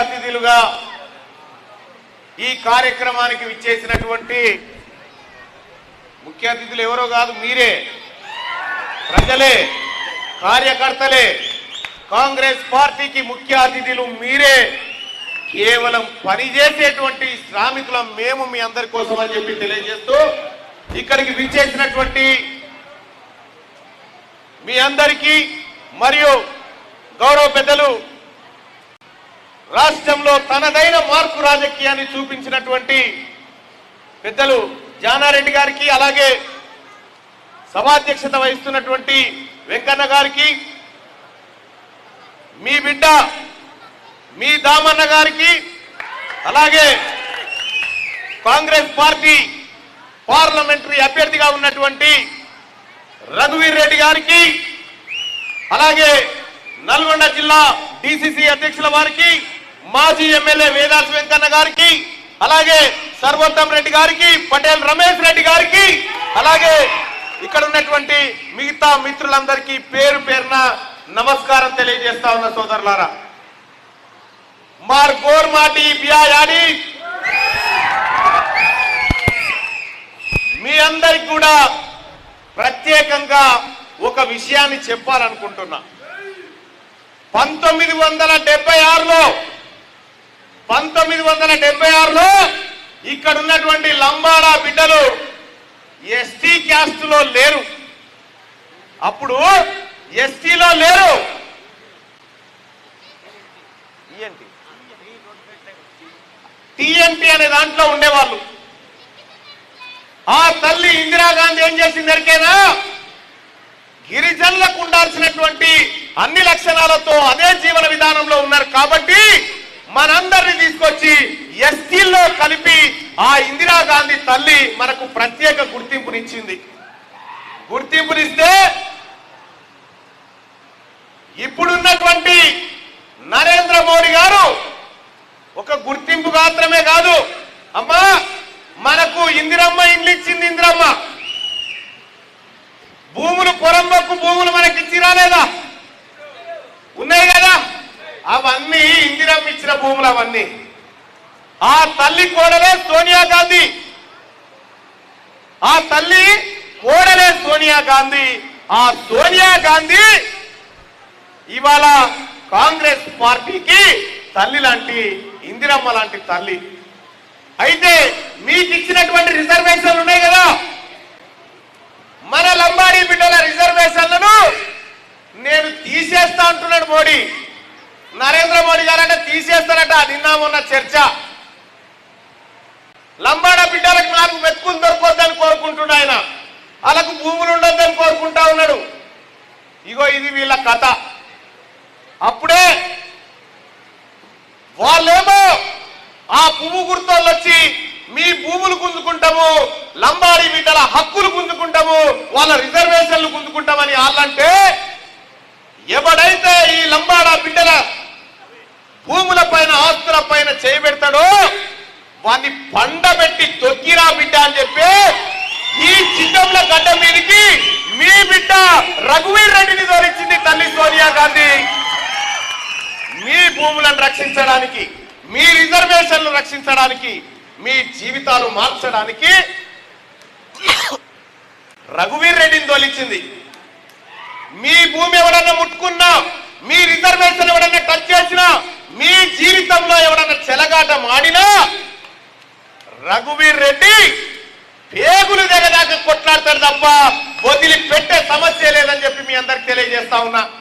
అతిథులుగా ఈ కార్యక్రమానికి విచ్చేసినటువంటి ముఖ్య అతిథులు ఎవరో కాదు, మీరే, ప్రజలే, కార్యకర్తలే. కాంగ్రెస్ పార్టీకి ముఖ్య అతిథులు మీరే. కేవలం పనిచేసేటువంటి శ్రామికులం మేము మీ అందరి కోసం అని చెప్పి తెలియజేస్తూ ఇక్కడికి విచ్చేసినటువంటి మీ అందరికీ మరియు గౌరవ పెద్దలు, రాష్ట్రంలో తనదైన మార్పు రాజకీయాన్ని చూపించినటువంటి పెద్దలు జానారెడ్డి గారికి, అలాగే సభాధ్యక్షత వహిస్తున్నటువంటి వెంకన్న గారికి, మీ బిడ్డ మీ దామన్న గారికి, అలాగే కాంగ్రెస్ పార్టీ పార్లమెంటరీ అభ్యర్థిగా ఉన్నటువంటి రఘువీర్ రెడ్డి గారికి, అలాగే నల్గొండ జిల్లా డిసిసి అధ్యక్షుల వారికి, మాజీ ఎమ్మెల్యే వేదాస్ వెంకన్న గారికి, అలాగే సర్వోత్తం రెడ్డి గారికి, పటేల్ రమేష్ రెడ్డి గారికి, అలాగే ఇక్కడ ఉన్నటువంటి మిగతా మిత్రులందరికీ పేరు పేరున నమస్కారం తెలియజేస్తా ఉన్న సోదరులారా. మార్ గోర్ మాటి బియాయాడి మీ అందరికి కూడా ప్రత్యేకంగా ఒక విషయాన్ని చెప్పాలనుకుంటున్నా. 1976లో ఇక్కడ ఉన్నటువంటి లంబాడా బిడ్డలు ఎస్టీ క్యాస్ట్ లో లేరు. అప్పుడు ఎస్టీలో లేరు, టీఎంటీ అనే దాంట్లో ఉండేవాళ్ళు. ఆ తల్లి ఇందిరాగాంధీ ఏం చేసింది ఎరికేనా? గిరిజనులకు ఉండాల్సినటువంటి అన్ని లక్షణాలతో అదే జీవన విధానంలో ఉన్నారు కాబట్టి మనందరినీ తీసుకొచ్చి ఎస్టీల్లో కలిపి ఆ ఇందిరాగాంధీ తల్లి మనకు ప్రత్యేక గుర్తింపునిచ్చింది. గుర్తింపునిస్తే ఇప్పుడున్నటువంటి నరేంద్ర మోడీ గారు ఒక గుర్తింపు మాత్రమే కాదు, అమ్మా మనకు ఇందిరమ్మ ఇండ్లు ఇచ్చింది. ఇందిరమ్మ భూములు, పొరంబొక్కు భూములు మనకి ఇచ్చిరా లేదా? ఉన్నాయి కదా, అవన్నీ ఇందిరమ్మ ఇచ్చిన భూములు. అవన్నీ ఆ తల్లి కోడలే సోనియా గాంధీ. ఆ తల్లి కోడలే సోనియా గాంధీ. ఆ సోనియా గాంధీ ఇవాళ కాంగ్రెస్ పార్టీకి తల్లి లాంటి, ఇందిరమ్మ లాంటి తల్లి. అయితే మీకు ఇచ్చినటువంటి రిజర్వేషన్లు ఉన్నాయి కదా, మన లంబాడీ బిడ్డల రిజర్వేషన్లను నేను తీసేస్తా అంటున్నాడు మోడీ. నరేంద్ర మోడీ గారంటే తీసేస్తారట. నిన్న మొన్న చర్చ. లంబాడా బిడ్డలకు నాకు వెతుకుని దొరకొద్దని కోరుకుంటున్నాడు ఆయన. వాళ్ళకు భూములు ఉండొద్దని కోరుకుంటా ఉన్నాడు. ఇగో ఇది వీళ్ళ కథ. అప్పుడే వాళ్ళేమో ఆ పువ్వు గుర్తోళ్ళు వచ్చి మీ భూములు గుంజుకుంటాము, లంబాడీ బిడ్డల హక్కులు గుంజుకుంటాము, వాళ్ళ రిజర్వేషన్లు గుంజుకుంటామని వాళ్ళంటే, ఎవడైతే ఈ లంబాడా బిడ్డల భూముల పైన, ఆస్తుల పైన చేయబెడతాడో వాన్ని పండబెట్టి తొక్కిరా బిడ్డ అని చెప్పి ఈ చిత్తంల గడ్డ మీదకి మీ బిడ్డ రఘువీర్ రెడ్డిని తోలిచ్చింది తల్లి సోనియా గాంధీ. మీ భూములను రక్షించడానికి, మీ రిజర్వేషన్లు రక్షించడానికి, మీ జీవితాలు మార్చడానికి రఘువీర్ రెడ్డిని తోలిచ్చింది. మీ భూమి ఎవడన్నా ముట్టుకున్నా, మీ రిజర్వేషన్ ఎవడన్నా టచ్ చేసినా, మీ జీవితంలో ఎవడన్నా చెలగాటం ఆడినా రఘువీర్ రెడ్డి పేగులు దగ్గదాకా కొట్లాడతాడు తప్ప వదిలి పెట్టే సమస్య లేదని చెప్పి మీ అందరికి తెలియజేస్తా ఉన్నా.